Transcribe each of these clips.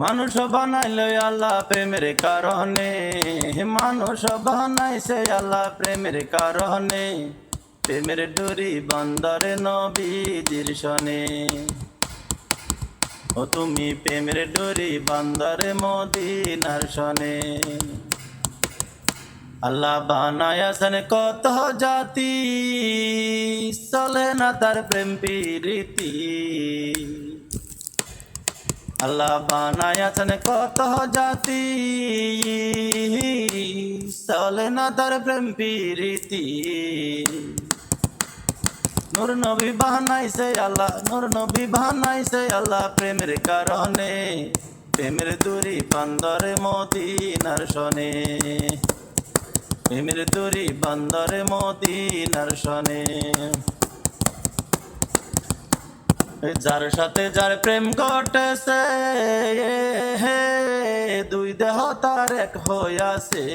মানুষ বানাইল আল্লাহ প্রেমের কারণে, মানুষ বানাইছে আল্লাহ প্রেমের কারণে। প্রেমের ডুরি বন্দরে নবীজির শনে, ও তুমি প্রেমের ডুরি বন্দরে মদিনার শনে। আল্লাহ বানায়াছেন কত জাতি, চলে না তার প্রেম প্রীতি। আল্লাহ বানায়াছেন কত জাতি, চলে না তার প্রেম প্রীতি। নূর নবী বানাইছে আল্লাহ, নূর নবী বানাইছে আল্লাহ প্রেমের কারণে। প্রেমের দূরি বন্দরে মদিনার শনে, প্রেমের দূরি বন্দরে মদিনার শনে। যার সাথে যার প্রেম ঘটেছে, দুই দেহ তার এক হইয়াছে।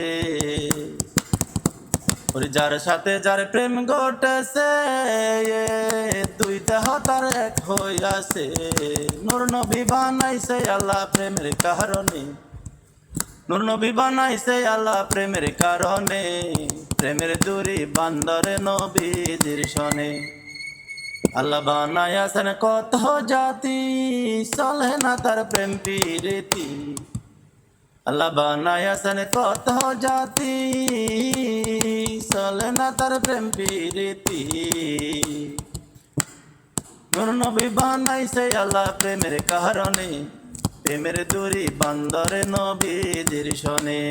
যার সাথে যার প্রেম ঘটেছে, দুই দেহ তার এক হইয়াছে। নূর নবী বানাইছে আল্লাহ প্রেমের কারণে, নূর নবী বানাইছে আল্লাহ প্রেমের কারণে। প্রেমের দূরি বন্দরে নবীজির শনে। আল্লাহ বানায়াছেন কত জাতি, চলে না তার প্রেম প্রীতি। আল্লাহ বানায়াছেন কত জাতি, চলে না তার প্রেম প্রীতি। নূর নবী বানাইছে আল্লাহ প্রেমের কারণে। প্রেমের দূরি বন্দরে নবীজির শনে।